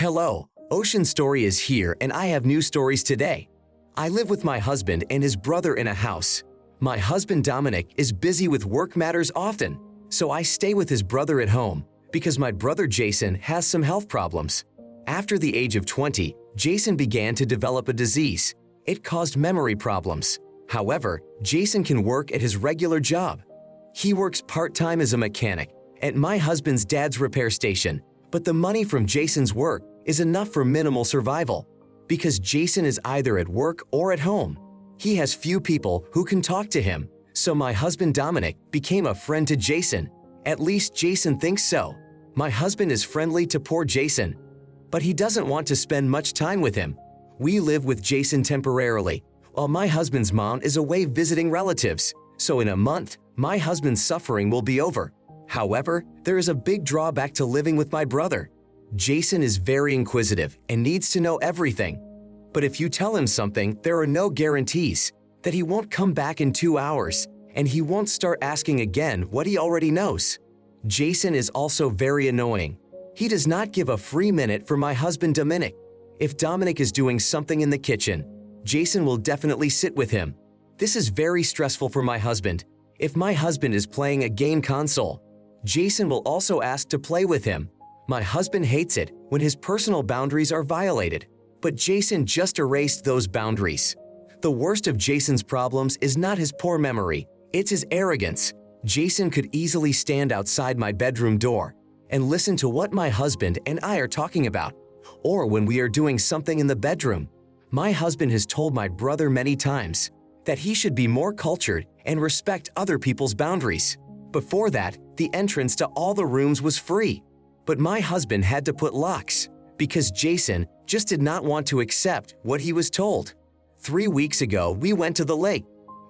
Hello, Ocean Story is here and I have new stories today. I live with my husband and his brother in a house. My husband Dominic is busy with work matters often, so I stay with his brother at home because my brother Jason has some health problems. After the age of 20, Jason began to develop a disease. It caused memory problems. However, Jason can work at his regular job. He works part-time as a mechanic at my husband's dad's repair station, but the money from Jason's work is enough for minimal survival because Jason is either at work or at home. He has few people who can talk to him, so my husband Dominic became a friend to Jason. At least Jason thinks so. My husband is friendly to poor Jason, but he doesn't want to spend much time with him. We live with Jason temporarily, while my husband's mom is away visiting relatives, so in a month, my husband's suffering will be over. However, there is a big drawback to living with my brother. Jason is very inquisitive and needs to know everything. But if you tell him something, there are no guarantees that he won't come back in 2 hours, and he won't start asking again what he already knows. Jason is also very annoying. He does not give a free minute for my husband Dominic. If Dominic is doing something in the kitchen, Jason will definitely sit with him. This is very stressful for my husband. If my husband is playing a game console, Jason will also ask to play with him. My husband hates it when his personal boundaries are violated, but Jason just erased those boundaries. The worst of Jason's problems is not his poor memory, it's his arrogance. Jason could easily stand outside my bedroom door and listen to what my husband and I are talking about, or when we are doing something in the bedroom. My husband has told my brother many times that he should be more cultured and respect other people's boundaries. Before that, the entrance to all the rooms was free, but my husband had to put locks because Jason just did not want to accept what he was told. 3 weeks ago, we went to the lake.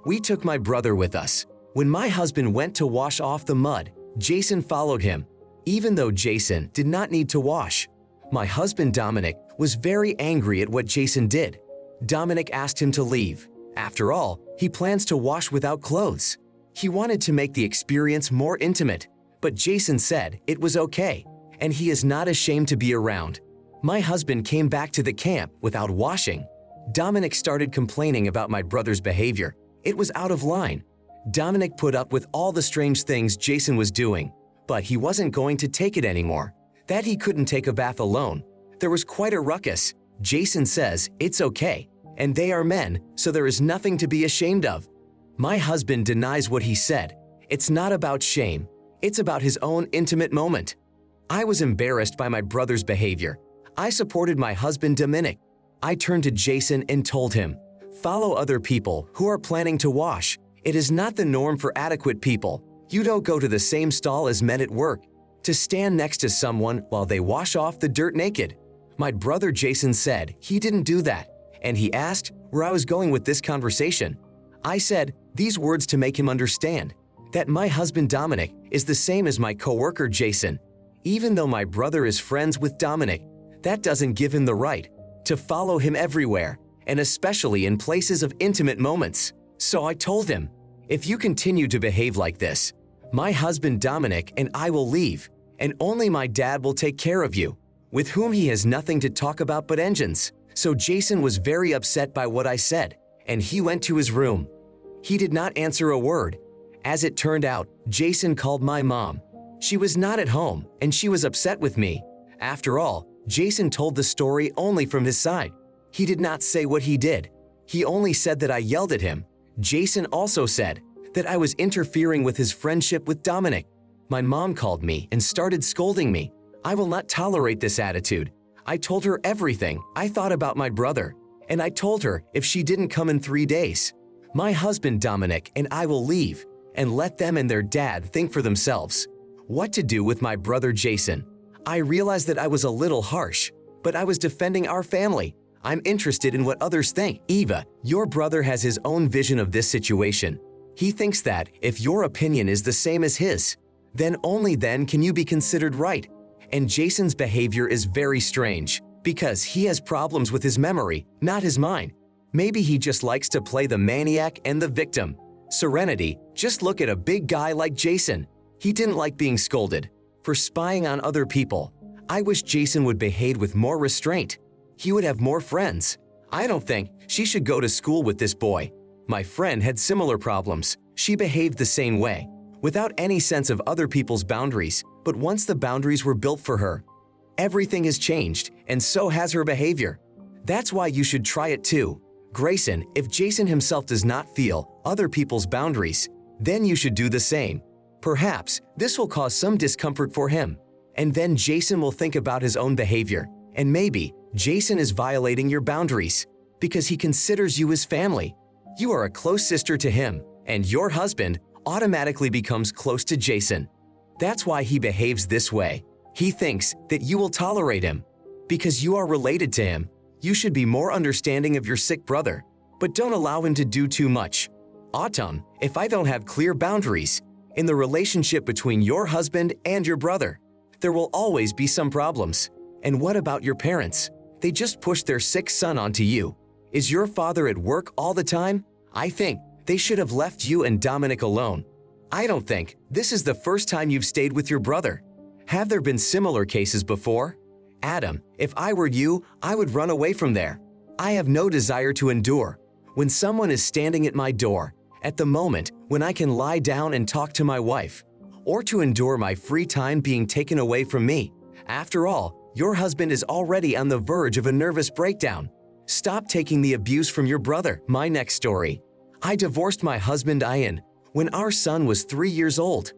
We took my brother with us. When my husband went to wash off the mud, Jason followed him, even though Jason did not need to wash. My husband Dominic was very angry at what Jason did. Dominic asked him to leave. After all, he plans to wash without clothes. He wanted to make the experience more intimate, but Jason said it was okay, and he is not ashamed to be around. My husband came back to the camp without washing. Dominic started complaining about my brother's behavior. It was out of line. Dominic put up with all the strange things Jason was doing, but he wasn't going to take it anymore. That he couldn't take a bath alone. There was quite a ruckus. Jason says it's okay, and they are men, so there is nothing to be ashamed of. My husband denies what he said. It's not about shame. It's about his own intimate moment. I was embarrassed by my brother's behavior. I supported my husband Dominic. I turned to Jason and told him, "Follow other people who are planning to wash. It is not the norm for adequate people. You don't go to the same stall as men at work to stand next to someone while they wash off the dirt naked." My brother Jason said he didn't do that, and he asked where I was going with this conversation. I said these words to make him understand that my husband Dominic is the same as my coworker Jason. Even though my brother is friends with Dominic, that doesn't give him the right to follow him everywhere, and especially in places of intimate moments. So I told him, if you continue to behave like this, my husband Dominic and I will leave, and only my dad will take care of you, with whom he has nothing to talk about but engines. So Jason was very upset by what I said, and he went to his room. He did not answer a word. As it turned out, Jason called my mom. She was not at home, and she was upset with me. After all, Jason told the story only from his side. He did not say what he did. He only said that I yelled at him. Jason also said that I was interfering with his friendship with Dominic. My mom called me and started scolding me. I will not tolerate this attitude. I told her everything I thought about my brother, and I told her if she didn't come in 3 days, my husband Dominic and I will leave and let them and their dad think for themselves what to do with my brother Jason. I realized that I was a little harsh, but I was defending our family. I'm interested in what others think. Eva, your brother has his own vision of this situation. He thinks that if your opinion is the same as his, then only then can you be considered right. And Jason's behavior is very strange because he has problems with his memory, not his mind. Maybe he just likes to play the maniac and the victim. Serenity, just look at a big guy like Jason. He didn't like being scolded for spying on other people. I wish Jason would behave with more restraint. He would have more friends. I don't think she should go to school with this boy. My friend had similar problems. She behaved the same way, without any sense of other people's boundaries, but once the boundaries were built for her, everything has changed, and so has her behavior. That's why you should try it too. Grayson, if Jason himself does not feel other people's boundaries, then you should do the same. Perhaps this will cause some discomfort for him, and then Jason will think about his own behavior, and maybe Jason is violating your boundaries because he considers you his family. You are a close sister to him, and your husband automatically becomes close to Jason. That's why he behaves this way. He thinks that you will tolerate him. Because you are related to him, you should be more understanding of your sick brother, but don't allow him to do too much. Autumn, if I don't have clear boundaries in the relationship between your husband and your brother, there will always be some problems. And what about your parents? They just pushed their sick son onto you. Is your father at work all the time? I think they should have left you and Dominic alone. I don't think this is the first time you've stayed with your brother. Have there been similar cases before? Adam, if I were you, I would run away from there. I have no desire to endure when someone is standing at my door, at the moment when I can lie down and talk to my wife, or to endure my free time being taken away from me. After all, your husband is already on the verge of a nervous breakdown. Stop taking the abuse from your brother. My next story. I divorced my husband Ian when our son was 3 years old.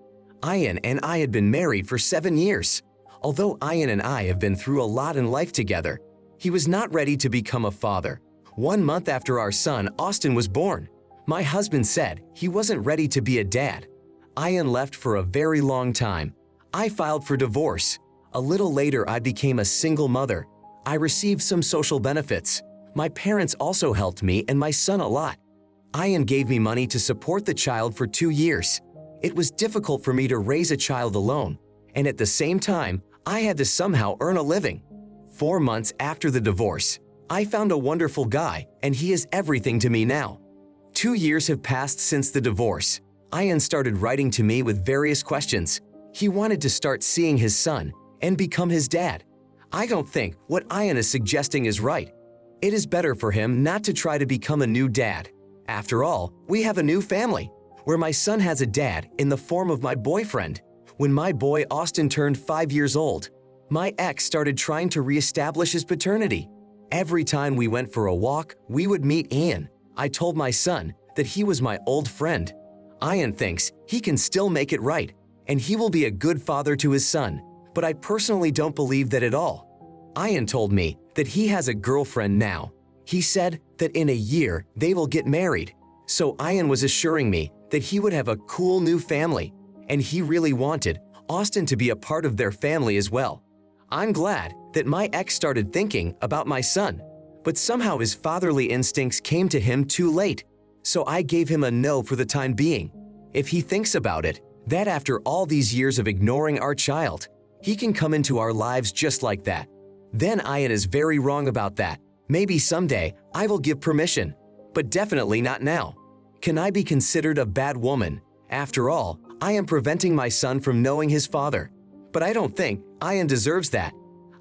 Ian and I had been married for 7 years. Although Ian and I have been through a lot in life together, he was not ready to become a father. 1 month after our son Austin was born, my husband said he wasn't ready to be a dad. Ian left for a very long time. I filed for divorce. A little later, I became a single mother. I received some social benefits. My parents also helped me and my son a lot. Ian gave me money to support the child for 2 years. It was difficult for me to raise a child alone, and at the same time, I had to somehow earn a living. 4 months after the divorce, I found a wonderful guy, and he is everything to me now. 2 years have passed since the divorce. Ian started writing to me with various questions. He wanted to start seeing his son and become his dad. I don't think what Ian is suggesting is right. It is better for him not to try to become a new dad. After all, we have a new family, where my son has a dad in the form of my boyfriend. When my boy Austin turned 5 years old, my ex started trying to reestablish his paternity. Every time we went for a walk, we would meet Ian. I told my son that he was my old friend. Ian thinks he can still make it right, and he will be a good father to his son, but I personally don't believe that at all. Ian told me that he has a girlfriend now. He said that in a year they will get married. So Ian was assuring me that he would have a cool new family, and he really wanted Austin to be a part of their family as well. I'm glad that my ex started thinking about my son, but somehow his fatherly instincts came to him too late. So I gave him a no for the time being. If he thinks about it, that after all these years of ignoring our child, he can come into our lives just like that, then Ian is very wrong about that. Maybe someday I will give permission, but definitely not now. Can I be considered a bad woman? After all, I am preventing my son from knowing his father. But I don't think Ian deserves that.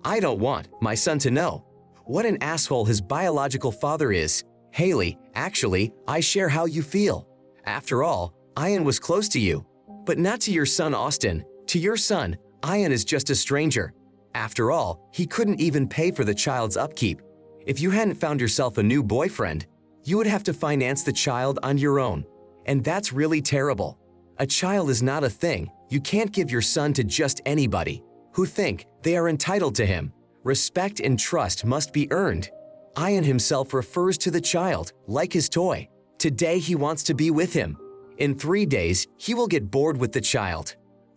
I don't want my son to know what an asshole his biological father is. Haley, actually, I share how you feel. After all, Ian was close to you, but not to your son Austin. To your son, Ian is just a stranger. After all, he couldn't even pay for the child's upkeep. If you hadn't found yourself a new boyfriend, you would have to finance the child on your own. And that's really terrible. A child is not a thing. You can't give your son to just anybody who think they are entitled to him. Respect and trust must be earned. Ian himself refers to the child like his toy. Today he wants to be with him. In 3 days, he will get bored with the child.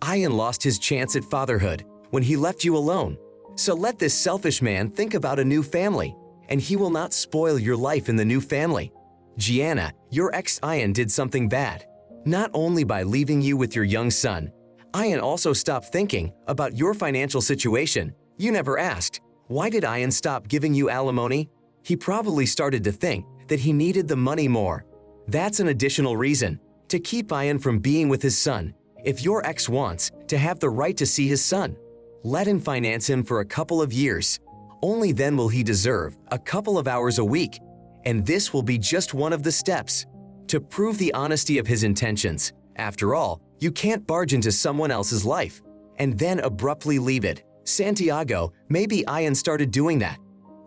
Ian lost his chance at fatherhood when he left you alone. So let this selfish man think about a new family, and he will not spoil your life in the new family. Gianna, your ex Ian did something bad. Not only by leaving you with your young son, Ian also stopped thinking about your financial situation. You never asked, why did Ian stop giving you alimony? He probably started to think that he needed the money more. That's an additional reason to keep Ian from being with his son. If your ex wants to have the right to see his son, Let him finance him for a couple of years. Only then will he deserve a couple of hours a week. And this will be just one of the steps to prove the honesty of his intentions. After all, you can't barge into someone else's life and then abruptly leave it. Santiago, maybe Ian started doing that.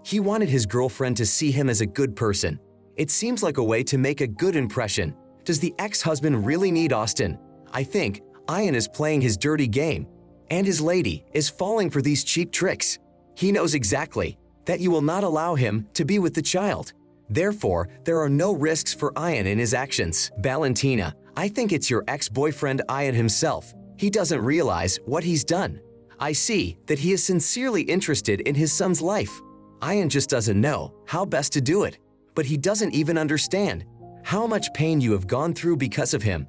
He wanted his girlfriend to see him as a good person. It seems like a way to make a good impression. Does the ex-husband really need Austin? I think Ian is playing his dirty game, and his lady is falling for these cheap tricks. He knows exactly that you will not allow him to be with the child. Therefore, there are no risks for Ian in his actions. Valentina, I think it's your ex-boyfriend Ian himself. He doesn't realize what he's done. I see that he is sincerely interested in his son's life. Ian just doesn't know how best to do it, but he doesn't even understand how much pain you have gone through because of him.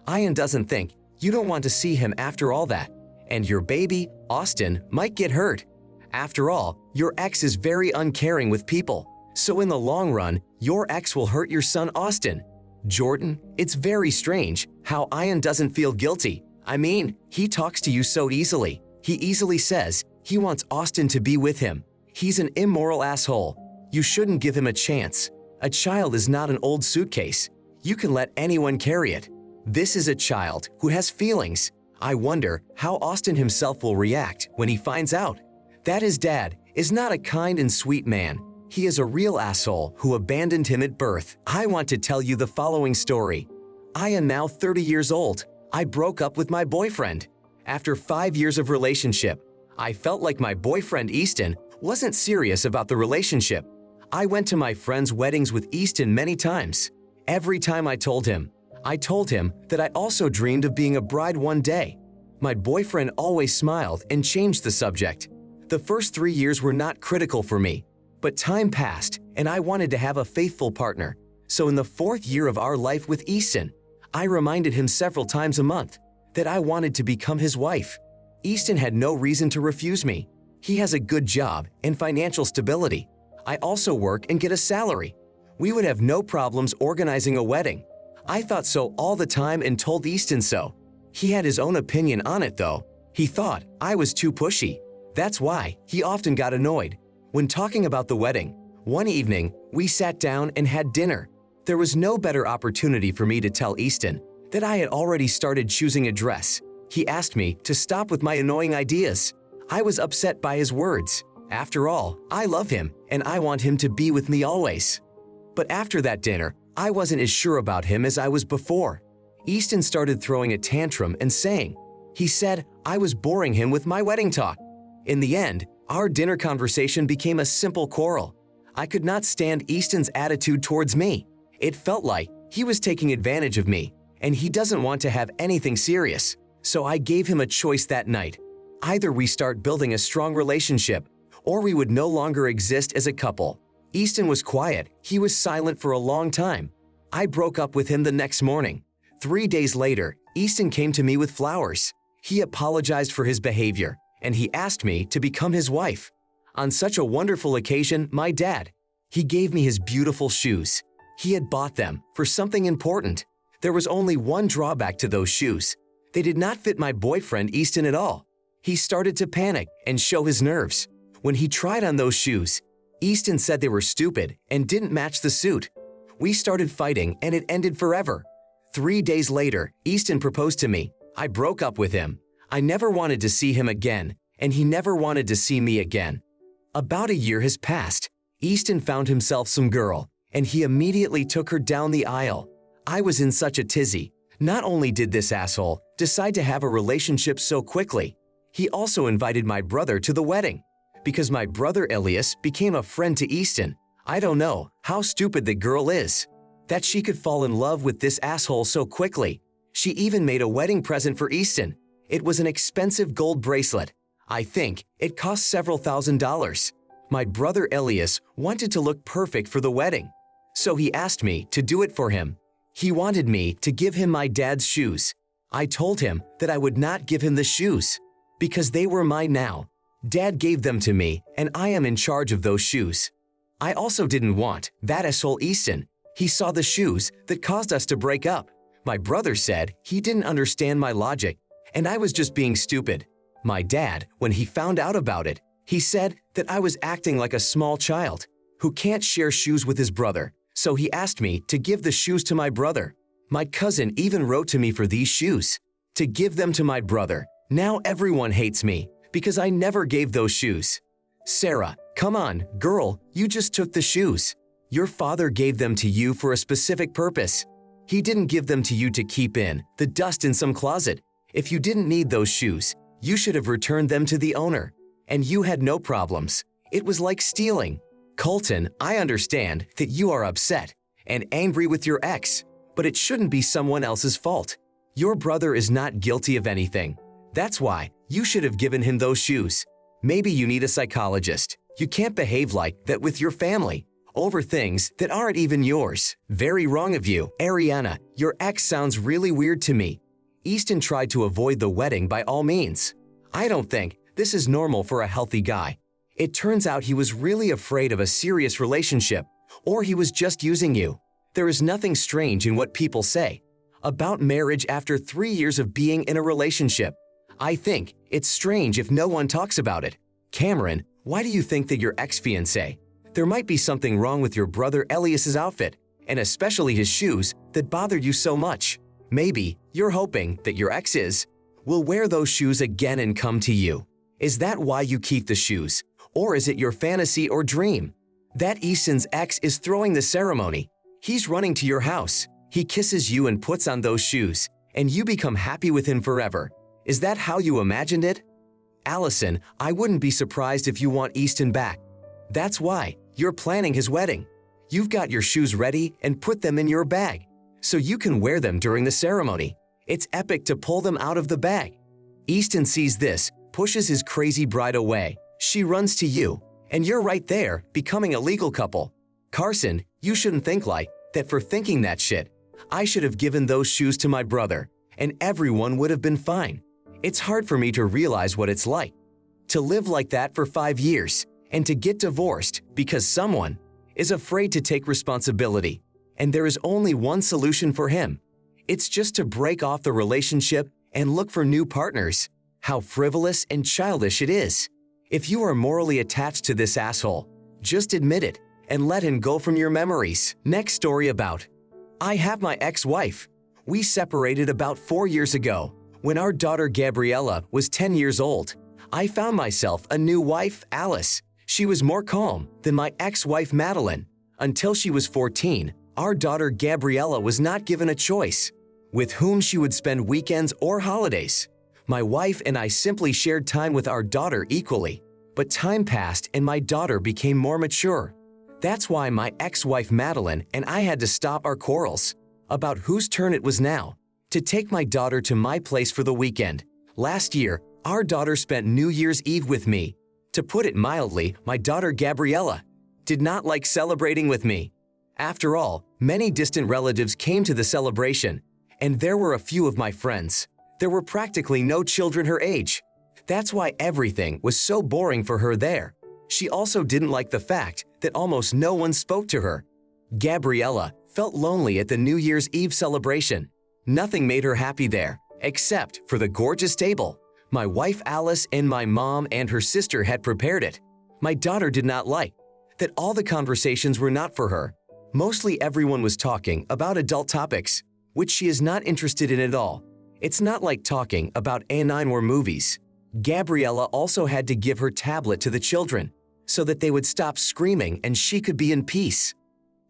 Ian doesn't think you don't want to see him after all that, and your baby, Austin, might get hurt. After all, your ex is very uncaring with people, so in the long run, your ex will hurt your son Austin. Jordan, it's very strange how Ian doesn't feel guilty. I mean, he talks to you so easily. He easily says he wants Austin to be with him. He's an immoral asshole. You shouldn't give him a chance. A child is not an old suitcase. You can let anyone carry it. This is a child who has feelings. I wonder how Austin himself will react when he finds out that his dad is not a kind and sweet man. He is a real asshole who abandoned him at birth. I want to tell you the following story. I am now 30 years old. I broke up with my boyfriend. After 5 years of relationship, I felt like my boyfriend Easton wasn't serious about the relationship. I went to my friends' weddings with Easton many times. Every time I told him that I also dreamed of being a bride one day. My boyfriend always smiled and changed the subject. The first 3 years were not critical for me, but time passed and I wanted to have a faithful partner. So in the 4th year of our life with Easton, I reminded him several times a month that I wanted to become his wife. Easton had no reason to refuse me. He has a good job and financial stability. I also work and get a salary. We would have no problems organizing a wedding. I thought so all the time and told Easton so. He had his own opinion on it though. He thought I was too pushy. That's why he often got annoyed. When talking about the wedding, one evening we sat down and had dinner. There was no better opportunity for me to tell Easton that I had already started choosing a dress. He asked me to stop with my annoying ideas. I was upset by his words. After all, I love him and I want him to be with me always. But after that dinner, I wasn't as sure about him as I was before. Easton started throwing a tantrum and saying, he said I was boring him with my wedding talk. In the end, our dinner conversation became a simple quarrel. I could not stand Easton's attitude towards me. It felt like he was taking advantage of me, and he doesn't want to have anything serious. So I gave him a choice that night. Either we start building a strong relationship, or we would no longer exist as a couple. Easton was quiet. He was silent for a long time. I broke up with him the next morning. 3 days later, Easton came to me with flowers. He apologized for his behavior, and he asked me to become his wife. On such a wonderful occasion, my dad, he gave me his beautiful shoes. He had bought them for something important. There was only one drawback to those shoes. They did not fit my boyfriend Easton at all. He started to panic and show his nerves. When he tried on those shoes, Easton said they were stupid and didn't match the suit. We started fighting and it ended forever. 3 days later, Easton proposed to me. I broke up with him. I never wanted to see him again, and he never wanted to see me again. About a year has passed. Easton found himself some girl, and he immediately took her down the aisle. I was in such a tizzy. Not only did this asshole decide to have a relationship so quickly, he also invited my brother to the wedding. Because my brother Elias became a friend to Easton. I don't know how stupid the girl is, that she could fall in love with this asshole so quickly. She even made a wedding present for Easton. It was an expensive gold bracelet. I think it cost several $1,000s. My brother Elias wanted to look perfect for the wedding, so he asked me to do it for him. He wanted me to give him my dad's shoes. I told him that I would not give him the shoes, because they were mine now. Dad gave them to me, and I am in charge of those shoes. I also didn't want that asshole Easton. He saw the shoes that caused us to break up. My brother said he didn't understand my logic, and I was just being stupid. My dad, when he found out about it, he said that I was acting like a small child who can't share shoes with his brother, so he asked me to give the shoes to my brother. My cousin even wrote to me for these shoes, to give them to my brother. Now everyone hates me because I never gave those shoes. Sarah, come on, girl, you just took the shoes. Your father gave them to you for a specific purpose. He didn't give them to you to keep in the dust in some closet. If you didn't need those shoes, you should have returned them to the owner. And you had no problems. It was like stealing. Colton, I understand that you are upset and angry with your ex, but it shouldn't be someone else's fault. Your brother is not guilty of anything. That's why you should have given him those shoes. Maybe you need a psychologist. You can't behave like that with your family, over things that aren't even yours. Very wrong of you. Ariana, your ex sounds really weird to me. Easton tried to avoid the wedding by all means. I don't think this is normal for a healthy guy. It turns out he was really afraid of a serious relationship, or he was just using you. There is nothing strange in what people say about marriage after 3 years of being in a relationship. I think it's strange if no one talks about it. Cameron, why do you think that your ex-fiancé? There might be something wrong with your brother Elias's outfit, and especially his shoes, that bothered you so much. Maybe you're hoping that your ex will wear those shoes again and come to you. Is that why you keep the shoes? Or is it your fantasy or dream? That Easton's ex is throwing the ceremony. He's running to your house. He kisses you and puts on those shoes, and you become happy with him forever. Is that how you imagined it? Allison, I wouldn't be surprised if you want Easton back. That's why you're planning his wedding. You've got your shoes ready and put them in your bag, so you can wear them during the ceremony. It's epic to pull them out of the bag. Easton sees this, pushes his crazy bride away. She runs to you, and you're right there, becoming a legal couple. Carson, you shouldn't think like that for thinking that shit. I should have given those shoes to my brother, and everyone would have been fine. It's hard for me to realize what it's like to live like that for 5 years and to get divorced because someone is afraid to take responsibility. And there is only one solution for him. It's just to break off the relationship and look for new partners. How frivolous and childish it is. If you are morally attached to this asshole, just admit it and let him go from your memories. Next story about. I have my ex-wife. We separated about 4 years ago. When our daughter Gabriella was 10 years old, I found myself a new wife, Alice. She was more calm than my ex-wife Madeline. Until she was 14, our daughter Gabriella was not given a choice with whom she would spend weekends or holidays. My wife and I simply shared time with our daughter equally, but time passed and my daughter became more mature. That's why my ex-wife Madeline and I had to stop our quarrels about whose turn it was now to take my daughter to my place for the weekend. Last year, our daughter spent New Year's Eve with me. To put it mildly, my daughter Gabriella did not like celebrating with me. After all, many distant relatives came to the celebration, and there were a few of my friends. There were practically no children her age. That's why everything was so boring for her there. She also didn't like the fact that almost no one spoke to her. Gabriella felt lonely at the New Year's Eve celebration. Nothing made her happy there, except for the gorgeous table. My wife Alice and my mom and her sister had prepared it. My daughter did not like that all the conversations were not for her. Mostly everyone was talking about adult topics, which she is not interested in at all. It's not like talking about anime or movies. Gabriella also had to give her tablet to the children so that they would stop screaming and she could be in peace.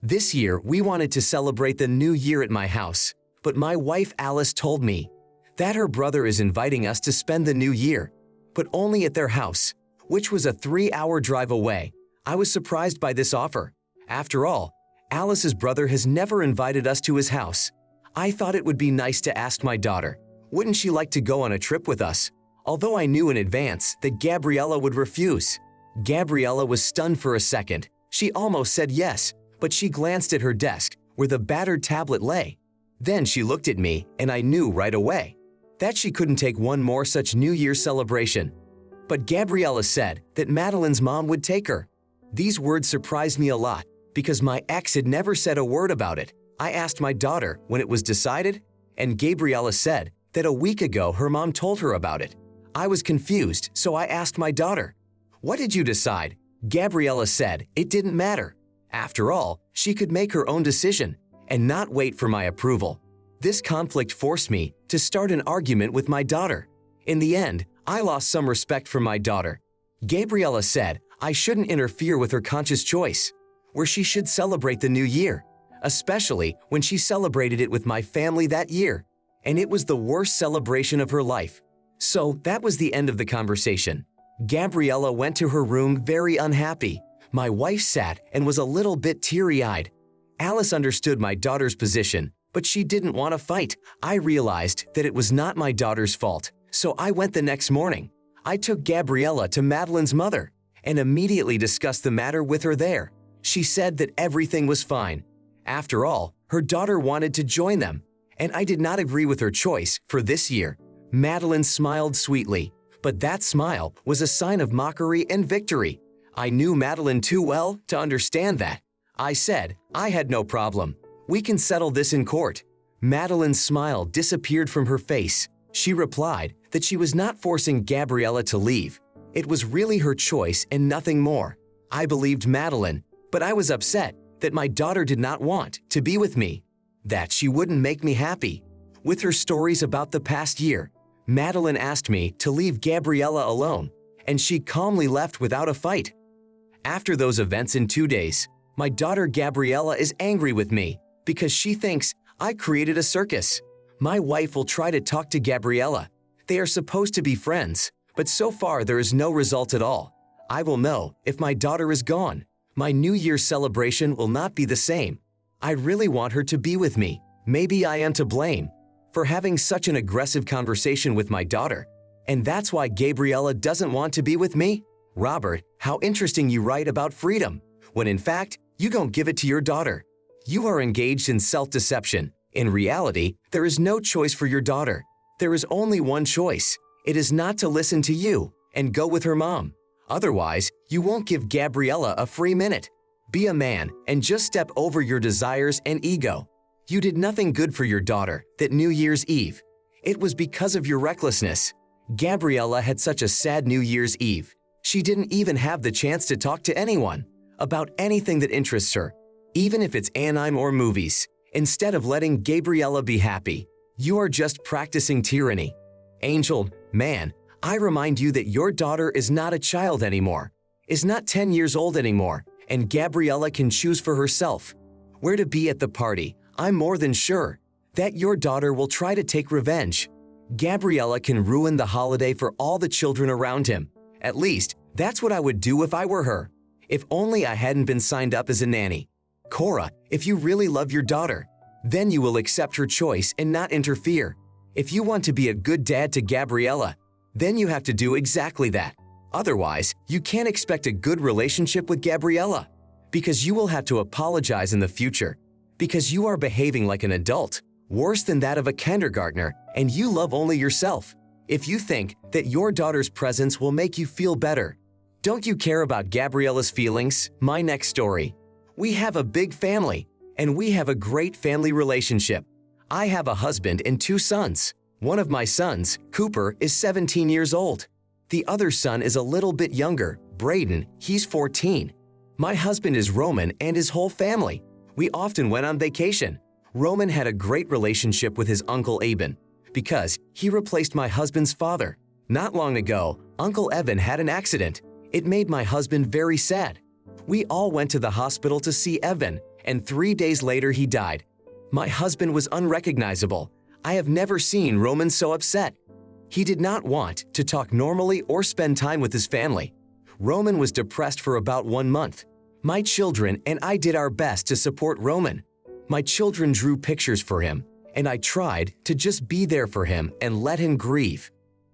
This year, we wanted to celebrate the new year at my house, but my wife Alice told me that her brother is inviting us to spend the new year, but only at their house, which was a 3-hour drive away. I was surprised by this offer. After all, Alice's brother has never invited us to his house. I thought it would be nice to ask my daughter, wouldn't she like to go on a trip with us? Although I knew in advance that Gabriella would refuse. Gabriella was stunned for a second. She almost said yes, but she glanced at her desk where the battered tablet lay. Then she looked at me and I knew right away that she couldn't take one more such New Year's celebration. But Gabriella said that Madeline's mom would take her. These words surprised me a lot because my ex had never said a word about it. I asked my daughter when it was decided, and Gabriella said that a week ago her mom told her about it. I was confused, so I asked my daughter, "What did you decide?" Gabriella said it didn't matter. After all, she could make her own decision and not wait for my approval. This conflict forced me to start an argument with my daughter. In the end, I lost some respect for my daughter. Gabriella said I shouldn't interfere with her conscious choice, where she should celebrate the new year, especially when she celebrated it with my family that year, and it was the worst celebration of her life. So that was the end of the conversation. Gabriella went to her room very unhappy. My wife sat and was a little bit teary-eyed. Alice understood my daughter's position, but she didn't want to fight. I realized that it was not my daughter's fault, so I went the next morning. I took Gabriella to Madeline's mother and immediately discussed the matter with her there. She said that everything was fine. After all, her daughter wanted to join them, and I did not agree with her choice for this year. Madeline smiled sweetly, but that smile was a sign of mockery and victory. I knew Madeline too well to understand that. I said, I had no problem. We can settle this in court. Madeline's smile disappeared from her face. She replied that she was not forcing Gabriella to leave. It was really her choice and nothing more. I believed Madeline, but I was upset that my daughter did not want to be with me, that she wouldn't make me happy. With her stories about the past year, Madeline asked me to leave Gabriella alone, and she calmly left without a fight. After those events in 2 days, my daughter Gabriella is angry with me because she thinks I created a circus. My wife will try to talk to Gabriella. They are supposed to be friends, but so far there is no result at all. I will know if my daughter is gone. My New Year's celebration will not be the same. I really want her to be with me. Maybe I am to blame for having such an aggressive conversation with my daughter, and that's why Gabriella doesn't want to be with me? Robert, how interesting you write about freedom, when in fact, you don't give it to your daughter. You are engaged in self-deception. In reality, there is no choice for your daughter. There is only one choice. It is not to listen to you and go with her mom. Otherwise, you won't give Gabriella a free minute. Be a man and just step over your desires and ego. You did nothing good for your daughter that New Year's Eve. It was because of your recklessness. Gabriella had such a sad New Year's Eve. She didn't even have the chance to talk to anyone about anything that interests her, even if it's anime or movies. Instead of letting Gabriella be happy, you are just practicing tyranny. Angel, man, I remind you that your daughter is not a child anymore, is not 10 years old anymore, and Gabriella can choose for herself where to be at the party. I'm more than sure that your daughter will try to take revenge. Gabriella can ruin the holiday for all the children around him. At least, that's what I would do if I were her. If only I hadn't been signed up as a nanny. Cora, if you really love your daughter, then you will accept her choice and not interfere. If you want to be a good dad to Gabriella, then you have to do exactly that. Otherwise, you can't expect a good relationship with Gabriella, because you will have to apologize in the future, because you are behaving like an adult, worse than that of a kindergartner, and you love only yourself. If you think that your daughter's presence will make you feel better, don't you care about Gabriella's feelings? My next story. We have a big family, and we have a great family relationship. I have a husband and 2 sons. One of my sons, Cooper, is 17 years old. The other son is a little bit younger, Braden, he's 14. My husband is Roman and his whole family. We often went on vacation. Roman had a great relationship with his uncle Aben because he replaced my husband's father. Not long ago, Uncle Evan had an accident. It made my husband very sad. We all went to the hospital to see Evan, and 3 days later he died. My husband was unrecognizable. I have never seen Roman so upset. He did not want to talk normally or spend time with his family. Roman was depressed for about 1 month. My children and I did our best to support Roman. My children drew pictures for him, and I tried to just be there for him and let him grieve.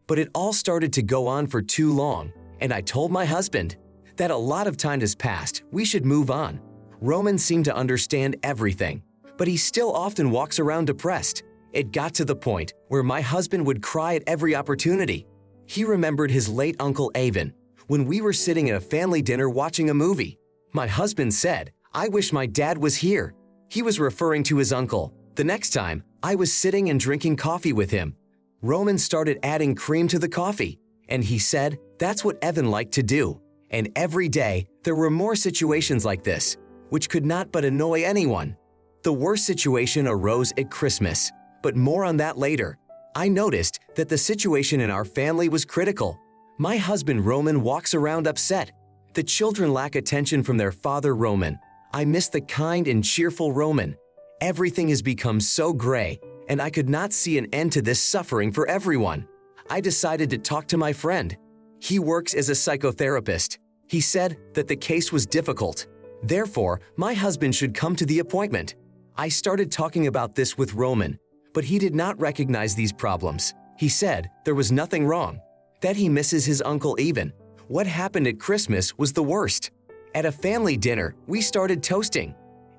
But it all started to go on for too long, and I told my husband that a lot of time has passed, we should move on. Roman seemed to understand everything, but he still often walks around depressed. It got to the point where my husband would cry at every opportunity. He remembered his late Uncle Avon when we were sitting at a family dinner watching a movie. My husband said, "I wish my dad was here." He was referring to his uncle. The next time, I was sitting and drinking coffee with him. Roman started adding cream to the coffee. And he said that's what Evan liked to do. And every day, there were more situations like this, which could not but annoy anyone. The worst situation arose at Christmas, but more on that later. I noticed that the situation in our family was critical. My husband Roman walks around upset. The children lack attention from their father Roman. I miss the kind and cheerful Roman. Everything has become so gray, and I could not see an end to this suffering for everyone. I decided to talk to my friend. He works as a psychotherapist. He said that the case was difficult. Therefore, my husband should come to the appointment. I started talking about this with Roman, but he did not recognize these problems. He said there was nothing wrong, that he misses his uncle even. What happened at Christmas was the worst. At a family dinner, we started toasting.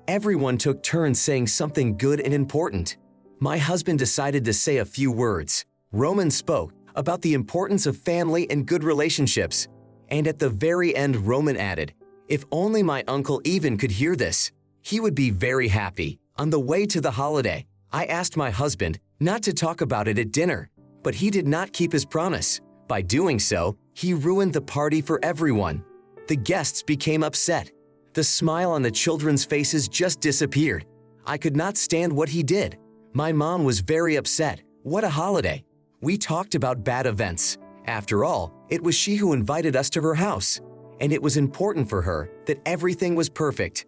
Everyone took turns saying something good and important. My husband decided to say a few words. Roman spoke about the importance of family and good relationships. And at the very end, Roman added, "If only my uncle Ivan could hear this, he would be very happy." On the way to the holiday, I asked my husband not to talk about it at dinner, but he did not keep his promise. By doing so, he ruined the party for everyone. The guests became upset. The smile on the children's faces just disappeared. I could not stand what he did. My mom was very upset. What a holiday. We talked about bad events. After all, it was she who invited us to her house, and it was important for her that everything was perfect.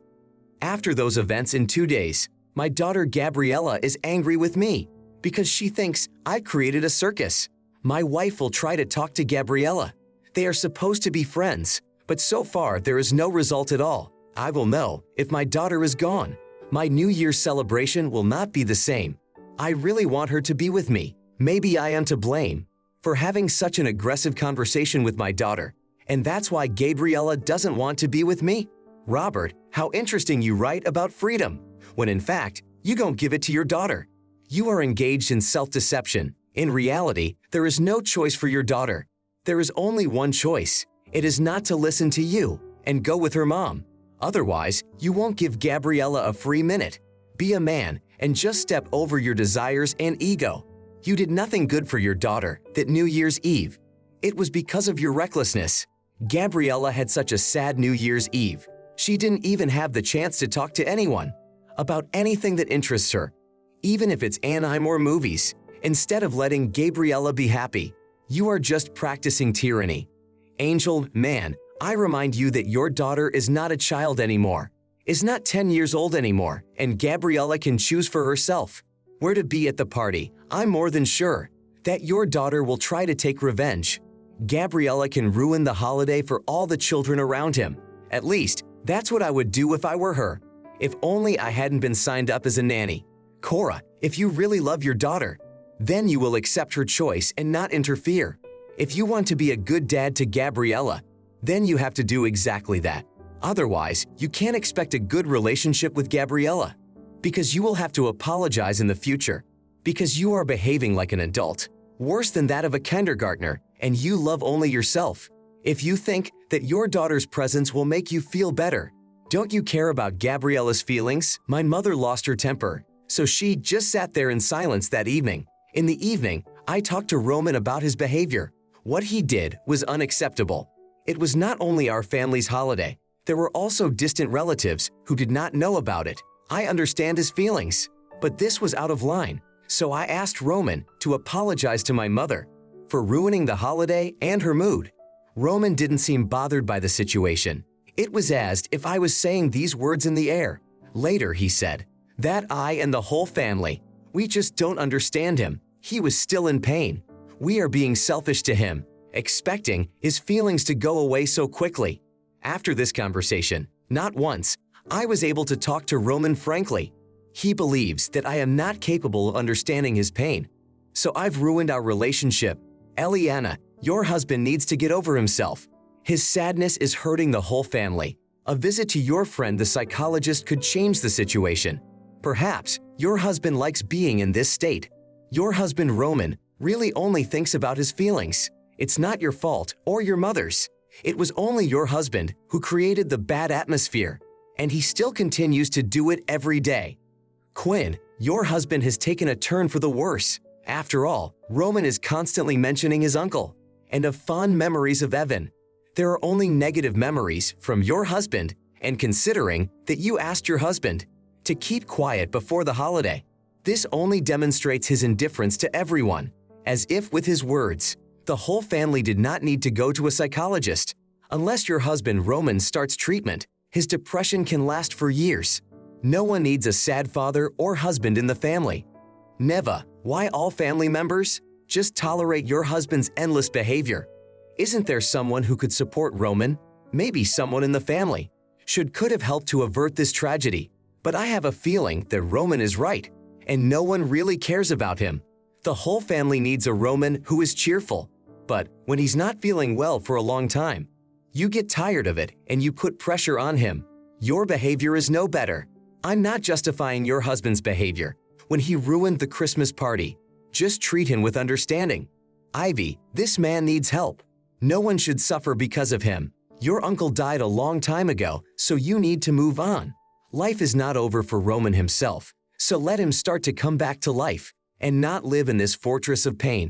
After those events in 2 days, my daughter Gabriella is angry with me because she thinks I created a circus. My wife will try to talk to Gabriella. They are supposed to be friends, but so far there is no result at all. I will know if my daughter is gone. My New Year's celebration will not be the same. I really want her to be with me. Maybe I am to blame for having such an aggressive conversation with my daughter, and that's why Gabriella doesn't want to be with me. Robert, how interesting you write about freedom, when in fact, you don't give it to your daughter. You are engaged in self-deception. In reality, there is no choice for your daughter. There is only one choice. It is not to listen to you and go with her mom. Otherwise, you won't give Gabriella a free minute. Be a man and just step over your desires and ego. You did nothing good for your daughter that New Year's Eve. It was because of your recklessness. Gabriella had such a sad New Year's Eve. She didn't even have the chance to talk to anyone about anything that interests her, even if it's anime or movies. Instead of letting Gabriella be happy, you are just practicing tyranny. Angel, man, I remind you that your daughter is not a child anymore, is not 10 years old anymore, and Gabriella can choose for herself where to be at the party. I'm more than sure that your daughter will try to take revenge. Gabriella can ruin the holiday for all the children around him. At least, that's what I would do if I were her. If only I hadn't been signed up as a nanny. Cora, if you really love your daughter, then you will accept her choice and not interfere. If you want to be a good dad to Gabriella, then you have to do exactly that. Otherwise, you can't expect a good relationship with Gabriella, because you will have to apologize in the future, because you are behaving like an adult, worse than that of a kindergartner, and you love only yourself. If you think that your daughter's presence will make you feel better, don't you care about Gabriella's feelings? My mother lost her temper, so she just sat there in silence that evening. In the evening, I talked to Roman about his behavior. What he did was unacceptable. It was not only our family's holiday. There were also distant relatives who did not know about it. I understand his feelings, but this was out of line. So I asked Roman to apologize to my mother for ruining the holiday and her mood. Roman didn't seem bothered by the situation. It was as if I was saying these words in the air. Later, he said that I and the whole family, we just don't understand him. He was still in pain. We are being selfish to him, expecting his feelings to go away so quickly. After this conversation, not once, I was able to talk to Roman frankly. He believes that I am not capable of understanding his pain. So I've ruined our relationship. Eliana, your husband needs to get over himself. His sadness is hurting the whole family. A visit to your friend, the psychologist, could change the situation. Perhaps your husband likes being in this state. Your husband, Roman, really only thinks about his feelings. It's not your fault or your mother's. It was only your husband who created the bad atmosphere, and he still continues to do it every day. Quinn, your husband has taken a turn for the worse. After all, Roman is constantly mentioning his uncle. and of fond memories of Evan. There are only negative memories from your husband, and considering that you asked your husband to keep quiet before the holiday. This only demonstrates his indifference to everyone, as if with his words, the whole family did not need to go to a psychologist. Unless your husband Roman starts treatment, his depression can last for years. No one needs a sad father or husband in the family. Neva, why all family members? Just tolerate your husband's endless behavior. Isn't there someone who could support Roman? Maybe someone in the family. Could have helped to avert this tragedy. But I have a feeling that Roman is right, and no one really cares about him. The whole family needs a Roman who is cheerful. But when he's not feeling well for a long time, you get tired of it and you put pressure on him. Your behavior is no better. I'm not justifying your husband's behavior. When he ruined the Christmas party, just treat him with understanding. Ivy, this man needs help. No one should suffer because of him. Your uncle died a long time ago, so you need to move on. Life is not over for Roman himself, so let him start to come back to life and not live in this fortress of pain.